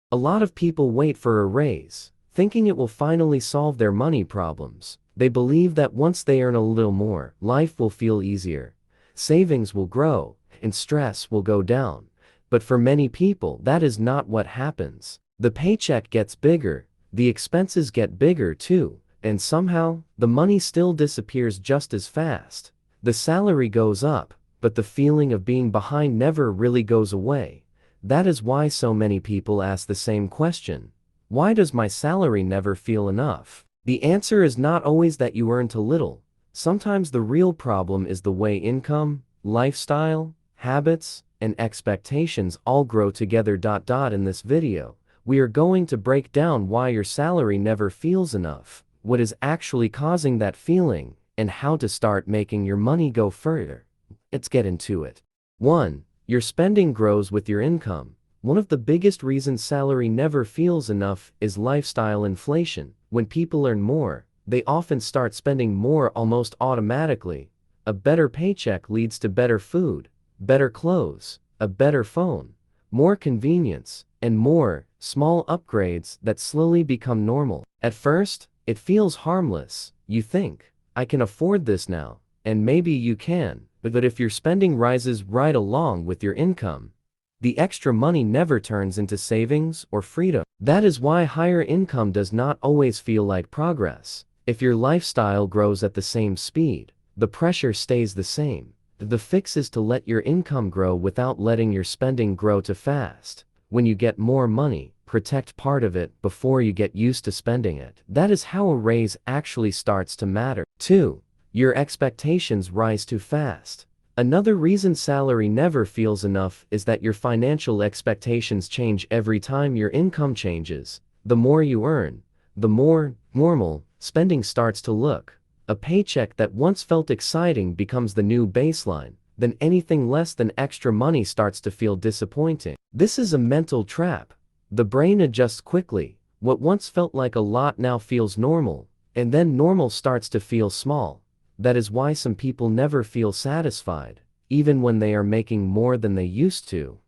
A lot of people wait for a raise, thinking it will finally solve their money problems. They believe that once they earn a little more, life will feel easier, savings will grow, and stress will go down. But for many people, that is not what happens. The paycheck gets bigger, the expenses get bigger too, and somehow, the money still disappears just as fast. The salary goes up, but the feeling of being behind never really goes away. That is why so many people ask the same question. Why does my salary never feel enough? The answer is not always that you earn too little. Sometimes the real problem is the way income, lifestyle, habits, and expectations all grow together. In this video, we are going to break down why your salary never feels enough, what is actually causing that feeling, and how to start making your money go further. Let's get into it. 1. Your spending grows with your income. One of the biggest reasons salary never feels enough is lifestyle inflation. When people earn more, they often start spending more almost automatically. A better paycheck leads to better food, better clothes, a better phone, more convenience, and more small upgrades that slowly become normal. At first, it feels harmless. You think, I can afford this now, and maybe you can, but if your spending rises right along with your income, the extra money never turns into savings or freedom. That is why higher income does not always feel like progress. If your lifestyle grows at the same speed, the pressure stays the same. The fix is to let your income grow without letting your spending grow too fast. When you get more money, protect part of it before you get used to spending it. That is how a raise actually starts to matter. 2. Your expectations rise too fast. Another reason salary never feels enough is that your financial expectations change every time your income changes. The more you earn, the more normal spending starts to look. A paycheck that once felt exciting becomes the new baseline. Then anything less than extra money starts to feel disappointing. This is a mental trap. The brain adjusts quickly. What once felt like a lot now feels normal, and then normal starts to feel small. That is why some people never feel satisfied, even when they are making more than they used to.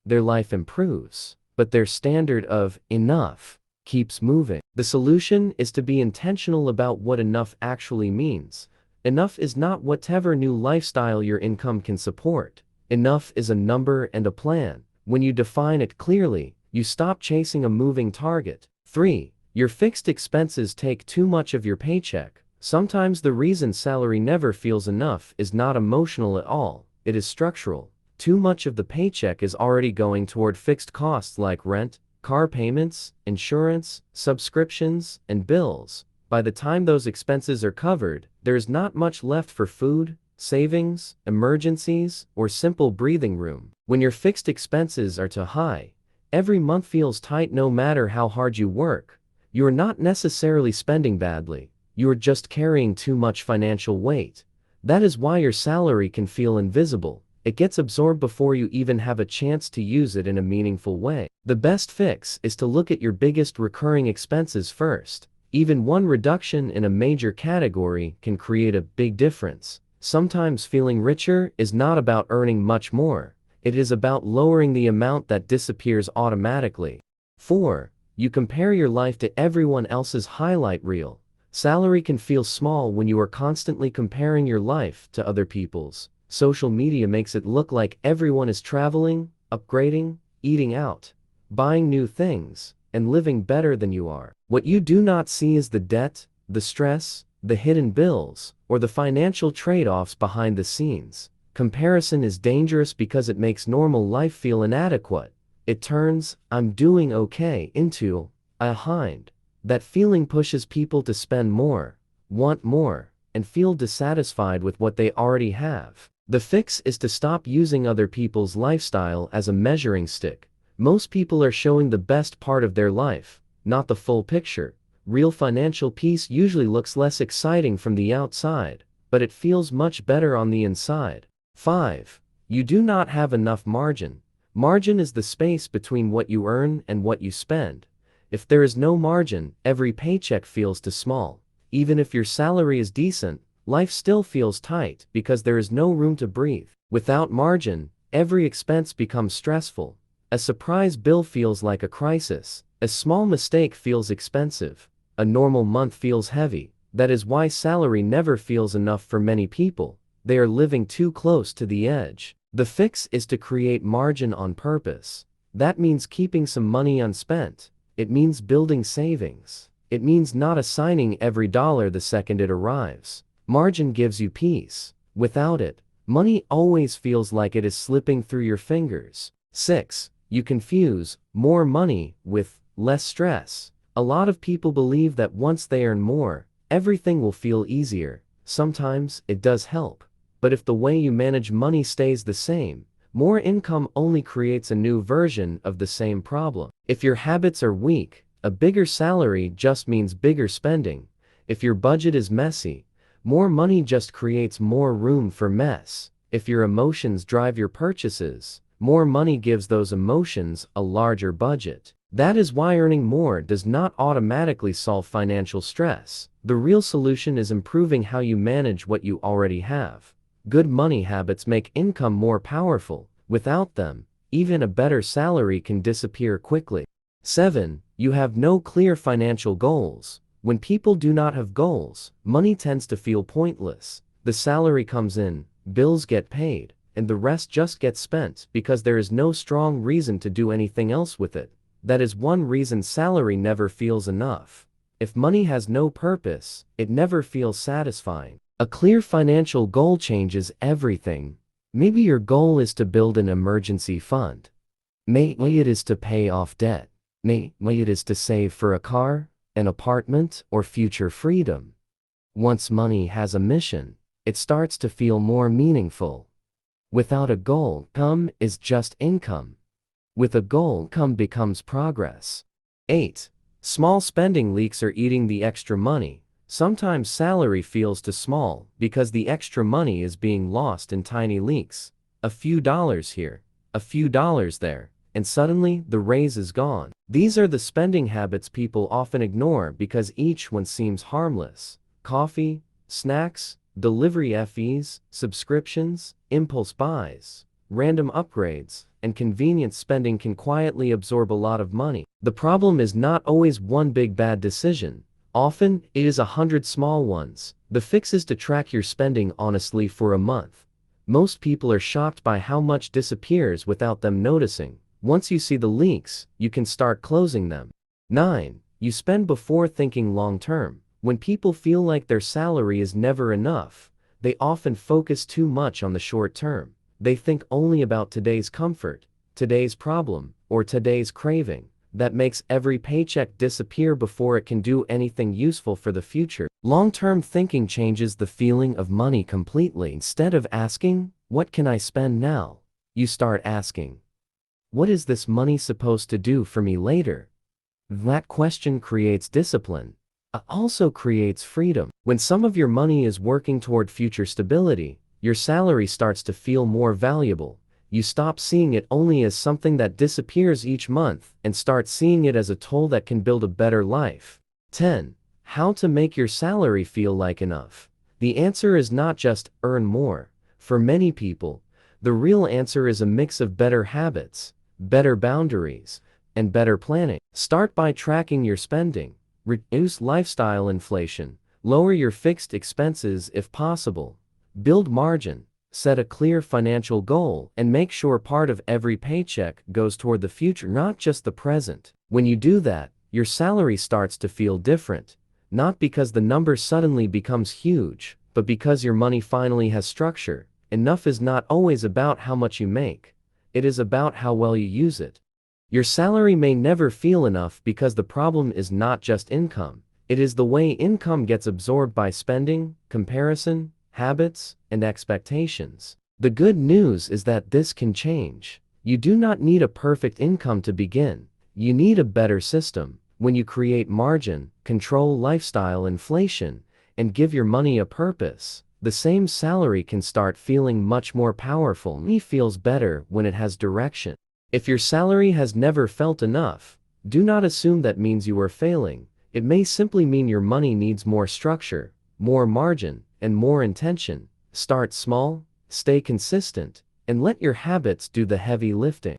Their life improves, but their standard of enough keeps moving. The solution is to be intentional about what enough actually means. Enough is not whatever new lifestyle your income can support. Enough is a number and a plan. When you define it clearly, you stop chasing a moving target. 3. Your fixed expenses take too much of your paycheck. Sometimes the reason salary never feels enough is not emotional at all, it is structural. Too much of the paycheck is already going toward fixed costs like rent, car payments, insurance, subscriptions, and bills. By the time those expenses are covered, there is not much left for food, savings, emergencies, or simple breathing room. When your fixed expenses are too high, every month feels tight no matter how hard you work. You are not necessarily spending badly. You are just carrying too much financial weight. That is why your salary can feel invisible. It gets absorbed before you even have a chance to use it in a meaningful way. The best fix is to look at your biggest recurring expenses first. Even one reduction in a major category can create a big difference. Sometimes feeling richer is not about earning much more. It is about lowering the amount that disappears automatically. 4. You compare your life to everyone else's highlight reel. Salary can feel small when you are constantly comparing your life to other people's. Social media makes it look like everyone is traveling, upgrading, eating out, buying new things, and living better than you are. What you do not see is the debt, the stress, the hidden bills, or the financial trade-offs behind the scenes. Comparison is dangerous because it makes normal life feel inadequate. It turns, "I'm doing okay," into, "I'm behind." That feeling pushes people to spend more, want more, and feel dissatisfied with what they already have. The fix is to stop using other people's lifestyle as a measuring stick. Most people are showing the best part of their life, not the full picture. Real financial peace usually looks less exciting from the outside, but it feels much better on the inside. 5. You do not have enough margin. Margin is the space between what you earn and what you spend. If there is no margin, every paycheck feels too small. Even if your salary is decent, life still feels tight because there is no room to breathe. Without margin, every expense becomes stressful. A surprise bill feels like a crisis. A small mistake feels expensive. A normal month feels heavy. That is why salary never feels enough for many people. They are living too close to the edge. The fix is to create margin on purpose. That means keeping some money unspent. It means building savings. It means not assigning every dollar the second it arrives. Margin gives you peace. Without it, money always feels like it is slipping through your fingers. 6. You confuse more money with less stress. A lot of people believe that once they earn more, everything will feel easier. Sometimes it does help. But if the way you manage money stays the same, more income only creates a new version of the same problem. If your habits are weak, a bigger salary just means bigger spending. If your budget is messy, more money just creates more room for mess. If your emotions drive your purchases, more money gives those emotions a larger budget. That is why earning more does not automatically solve financial stress. The real solution is improving how you manage what you already have. Good money habits make income more powerful. Without them, even a better salary can disappear quickly. 7. You have no clear financial goals. When people do not have goals, money tends to feel pointless. The salary comes in, bills get paid, and the rest just gets spent because there is no strong reason to do anything else with it. That is one reason salary never feels enough. If money has no purpose, it never feels satisfying. A clear financial goal changes everything. Maybe your goal is to build an emergency fund. Maybe it is to pay off debt. Maybe it is to save for a car, an apartment, or future freedom. Once money has a mission, it starts to feel more meaningful. Without a goal, income is just income. With a goal, income becomes progress. 8. Small spending leaks are eating the extra money. Sometimes salary feels too small because the extra money is being lost in tiny leaks. A few dollars here, a few dollars there, and suddenly the raise is gone. These are the spending habits people often ignore because each one seems harmless. Coffee, snacks, delivery fees, subscriptions, impulse buys, random upgrades, and convenience spending can quietly absorb a lot of money. The problem is not always one big bad decision. Often, it is 100 small ones. The fix is to track your spending honestly for a month. Most people are shocked by how much disappears without them noticing. Once you see the leaks, you can start closing them. 9. You spend before thinking long term. When people feel like their salary is never enough, they often focus too much on the short term. They think only about today's comfort, today's problem, or today's craving. That makes every paycheck disappear before it can do anything useful for the future. Long-term thinking changes the feeling of money completely. Instead of asking, "What can I spend now?" you start asking, "What is this money supposed to do for me later?" That question creates discipline. It also creates freedom. When some of your money is working toward future stability, your salary starts to feel more valuable. You stop seeing it only as something that disappears each month and start seeing it as a tool that can build a better life. 10. How to make your salary feel like enough. The answer is not just earn more. For many people, the real answer is a mix of better habits, better boundaries, and better planning. Start by tracking your spending. Reduce lifestyle inflation. Lower your fixed expenses if possible. Build margin. Set a clear financial goal and make sure part of every paycheck goes toward the future, not just the present. When you do that, your salary starts to feel different. Not because the number suddenly becomes huge, but because your money finally has structure. Enough is not always about how much you make. It is about how well you use it. Your salary may never feel enough because the problem is not just income. It is the way income gets absorbed by spending, comparison, habits, and expectations. The good news is that this can change. You do not need a perfect income to begin. You need a better system. When you create margin, control lifestyle inflation, and give your money a purpose, the same salary can start feeling much more powerful. Money feels better when it has direction. If your salary has never felt enough, do not assume that means you are failing. It may simply mean your money needs more structure, more margin, and more intention. Start small, stay consistent, and let your habits do the heavy lifting.